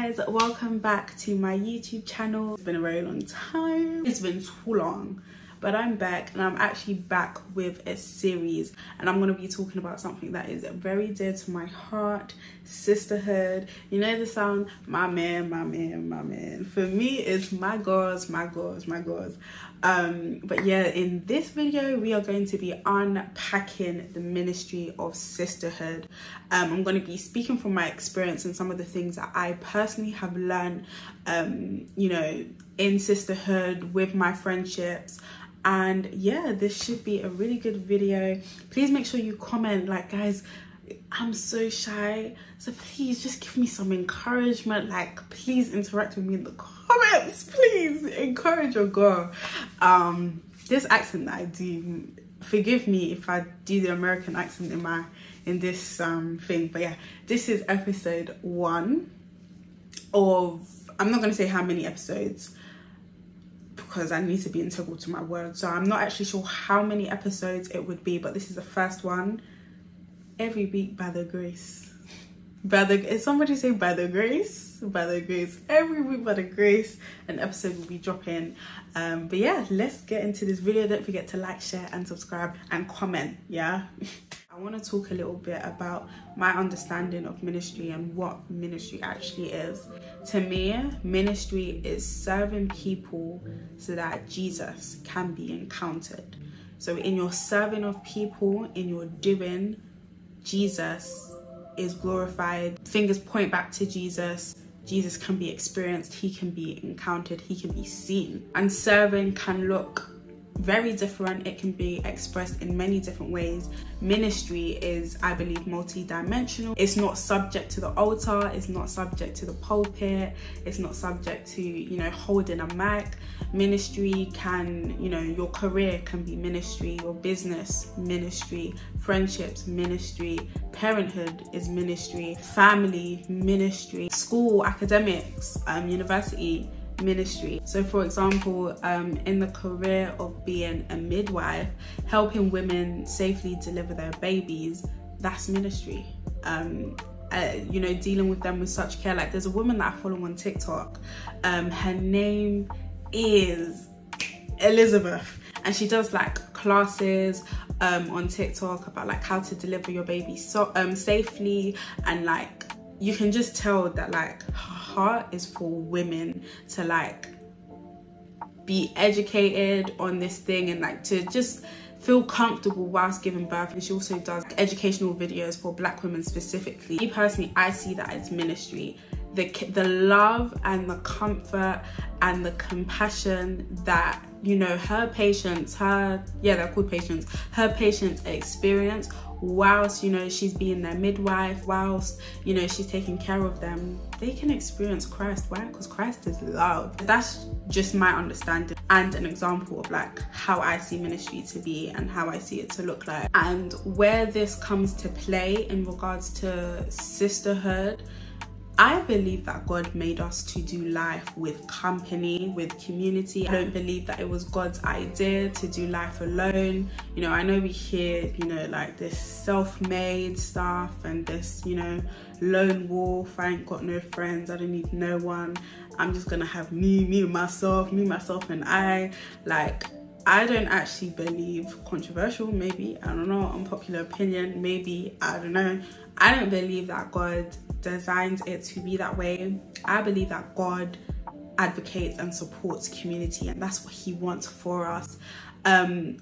guys, welcome back to my YouTube channel. It's been a very long time. It's been too long, but I'm back, and I'm actually back with a series, and I'm going to be talking about something that is very dear to my heart: sisterhood. You know the song, my man, my man, my man. For me, it's my girls, my girls, my girls. But yeah, in this video we are going to be unpacking the ministry of sisterhood. I'm going to be speaking from my experience and some of the things that I personally have learned, you know, in sisterhood, with my friendships. And yeah, this should be a really good video. Please make sure you comment. Like, guys, I'm so shy, so please just give me some encouragement. Like, please interact with me in the comments. Please encourage your girl. This accent that I do, forgive me if I do the American accent in this thing, but yeah, this is episode 1 of, I'm not going to say how many episodes because I need to be integral to my words, so I'm not actually sure how many episodes it would be, but this is the first one. Every week, by the grace. Is somebody say by the grace? By the grace. Every week, by the grace, an episode will be dropping. But yeah, let's get into this video. Don't forget to like, share and subscribe and comment. Yeah. I want to talk a little bit about my understanding of ministry and what ministry actually is. To me, ministry is serving people so that Jesus can be encountered. So in your serving of people, in your doing, Jesus is glorified. Fingers point back to Jesus. Jesus can be experienced, he can be encountered, he can be seen. And serving can look very different. It can be expressed in many different ways. Ministry is, I believe, multi-dimensional. It's not subject to the altar, it's not subject to the pulpit, it's not subject to, you know, holding a mic. Ministry can, you know, your career can be ministry, your business ministry, friendships ministry, parenthood is ministry, family ministry, school, academics, university ministry. So for example, in the career of being a midwife, helping women safely deliver their babies, that's ministry. You know, dealing with them with such care. Like, there's a woman that I follow on TikTok, her name is Elizabeth, and she does like classes on TikTok about like how to deliver your baby safely, and like you can just tell that like her heart is for women to like be educated on this thing and like to just feel comfortable whilst giving birth. And she also does educational videos for Black women specifically. Me personally, I see that as ministry. The love and the comfort and the compassion that, you know, her patients, they're called patients, her patients experience whilst, you know, she's being their midwife, whilst, you know, she's taking care of them, they can experience Christ. Why? Because Christ is love. That's just my understanding and an example of like how I see ministry to be and how I see it to look like. And where this comes to play in regards to sisterhood, I believe that God made us to do life with company, with community. I don't believe that it was God's idea to do life alone. You know, I know we hear, you know, like this self-made stuff and this, you know, lone wolf, I ain't got no friends, I don't need no one, I'm just gonna have me, myself and I. Like, I don't actually believe, controversial maybe, I don't know, unpopular opinion maybe, I don't know, I don't believe that God designed it to be that way. I believe that God advocates and supports community, and that's what he wants for us. I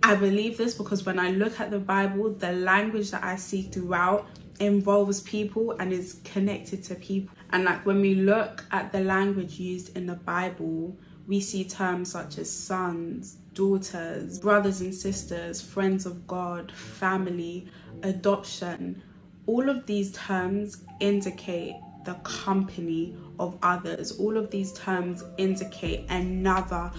believe this because when I look at the Bible, the language that I see throughout involves people and is connected to people. And like when we look at the language used in the Bible, we see terms such as sons, daughters, brothers and sisters, friends of God, family, adoption. All of these terms indicate the company of others. All of these terms indicate another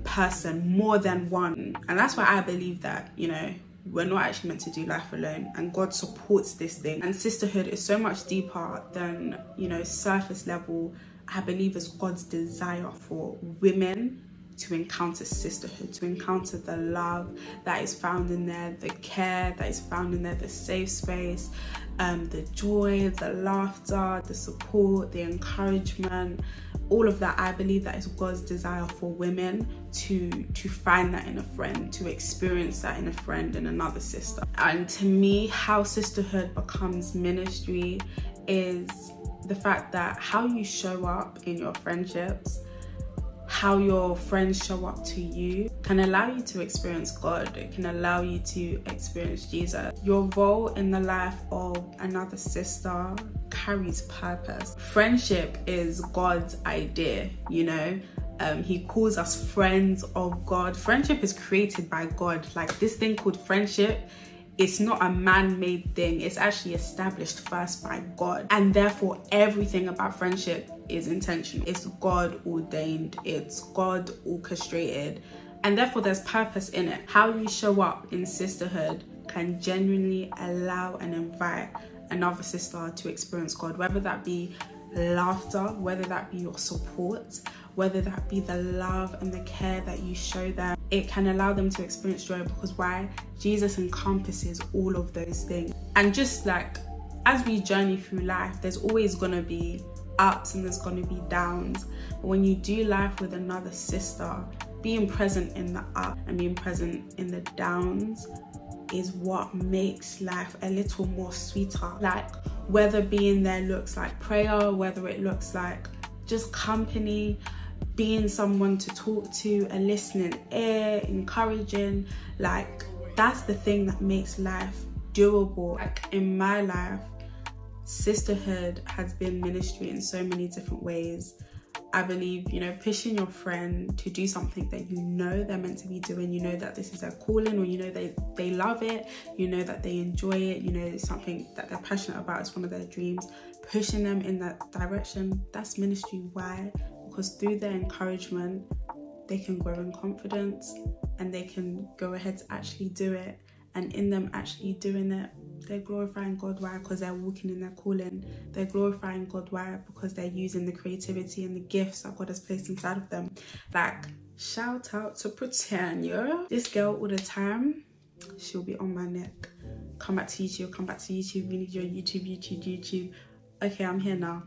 person, more than one. And that's why I believe that, you know, we're not actually meant to do life alone, and God supports this thing. And sisterhood is so much deeper than, you know, surface level. I believe it's God's desire for women to encounter sisterhood, to encounter the love that is found in there, the care that is found in there, the safe space, the joy, the laughter, the support, the encouragement, all of that. I believe that is God's desire for women to find that in a friend, to experience that in a friend and another sister. And to me, how sisterhood becomes ministry is the fact that how you show up in your friendships, how your friends show up to you, can allow you to experience God. It can allow you to experience Jesus. Your role in the life of another sister carries purpose. Friendship is God's idea, you know. He calls us friends of God. Friendship is created by God. Like, this thing called friendship, it's not a man-made thing. It's actually established first by God. And therefore, everything about friendship is intentional. It's God ordained. It's God orchestrated. And therefore, there's purpose in it. How you show up in sisterhood can genuinely allow and invite another sister to experience God, whether that be laughter, whether that be your support, whether that be the love and the care that you show them. It can allow them to experience joy, because why? Jesus encompasses all of those things. And just like as we journey through life, there's always gonna be ups and there's gonna be downs. But when you do life with another sister, being present in the up and being present in the downs is what makes life a little more sweeter. Like, whether being there looks like prayer, whether it looks like just company, being someone to talk to, a listening ear, encouraging, like, that's the thing that makes life doable. Like, in my life, sisterhood has been ministry in so many different ways. I believe, you know, pushing your friend to do something that you know they're meant to be doing, you know that this is their calling, or you know they love it, you know that they enjoy it, you know it's something that they're passionate about, it's one of their dreams. Pushing them in that direction, that's ministry. Why? Because through their encouragement, they can grow in confidence and they can go ahead to actually do it. And in them actually doing it, they're glorifying God. Why? Because they're walking in their calling. They're glorifying God. Why? Because they're using the creativity and the gifts that God has placed inside of them. Like, shout out to Britannia. This girl all the time, she'll be on my neck. Come back to YouTube, come back to YouTube. We need your YouTube. Okay, I'm here now.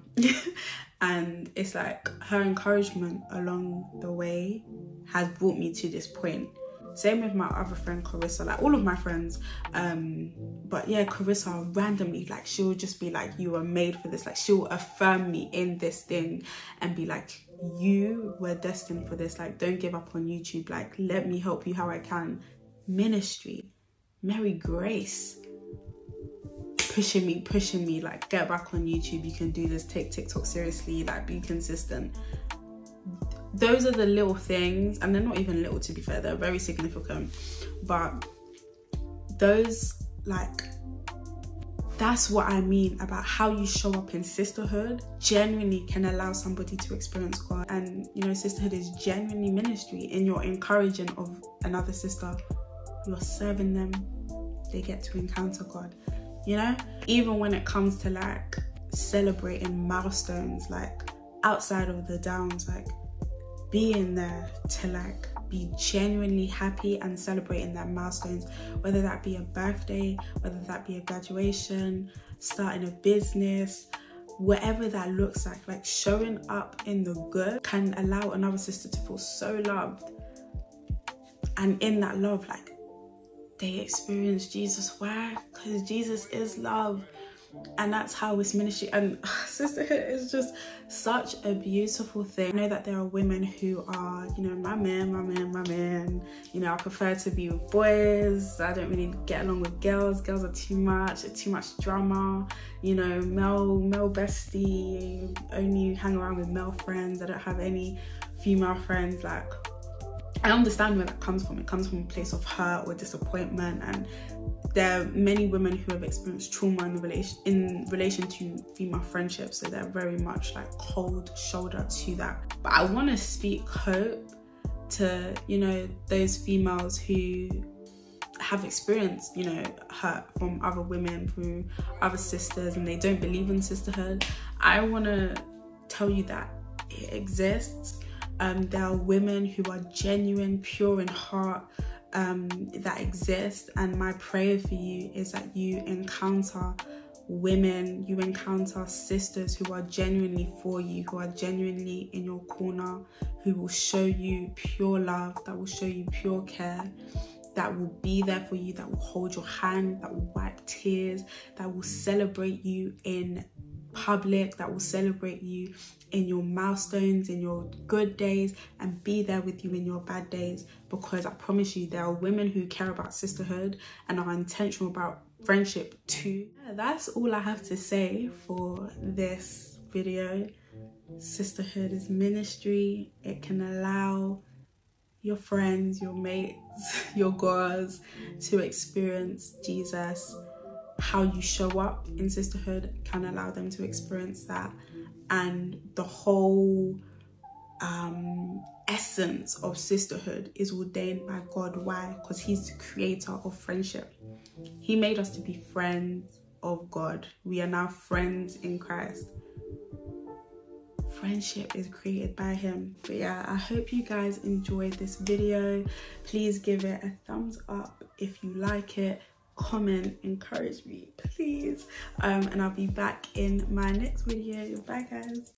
And it's like her encouragement along the way has brought me to this point. Same with my other friend Carissa, like all of my friends. But yeah, Carissa randomly, like, she'll just be like, you were made for this. Like, she'll affirm me in this thing and be like, you were destined for this. Like, don't give up on YouTube. Like, let me help you how I can. Ministry, Mary Grace, pushing me, like, get back on YouTube. You can do this. Take TikTok seriously. Like, be consistent. Those are the little things, and they're not even little, to be fair, they're very significant. But those, like, that's what I mean about how you show up in sisterhood genuinely can allow somebody to experience God. And you know, sisterhood is genuinely ministry. In your encouraging of another sister, you're serving them, they get to encounter God. You know, even when it comes to like celebrating milestones, like outside of the downs, like being there to like be genuinely happy and celebrating their milestones, whether that be a birthday, whether that be a graduation, starting a business, whatever that looks like showing up in the good can allow another sister to feel so loved. And in that love, like, they experience Jesus. Why? Because Jesus is love. And that's how it's ministry. And sisterhood is just such a beautiful thing. I know that there are women who are, you know, my man. You know, I prefer to be with boys. I don't really get along with girls. Girls are too much drama. You know, male bestie. Only hang around with male friends. I don't have any female friends. Like, I understand where that comes from. It comes from a place of hurt or disappointment, and there are many women who have experienced trauma in relation to female friendships, so they're very much like cold shoulder to that. But I want to speak hope to, you know, those females who have experienced, you know, hurt from other women, through other sisters, and they don't believe in sisterhood. I want to tell you that it exists. There are women who are genuine, pure in heart, that exist, and my prayer for you is that you encounter women, you encounter sisters who are genuinely for you, who are genuinely in your corner, who will show you pure love, that will show you pure care, that will be there for you, that will hold your hand, that will wipe tears, that will celebrate you in public, that will celebrate you in your milestones, in your good days, and be there with you in your bad days. Because I promise you, there are women who care about sisterhood and are intentional about friendship too. Yeah, that's all I have to say for this video. Sisterhood is ministry. It can allow your friends, your mates, your girls to experience Jesus. How you show up in sisterhood can allow them to experience that, and the whole essence of sisterhood is ordained by God. Why? Because he's the creator of friendship. He made us to be friends of God. We are now friends in Christ. Friendship is created by him. But yeah, I hope you guys enjoyed this video. Please give it a thumbs up if you like it. Comment, encourage me, please. And I'll be back in my next video. Bye guys.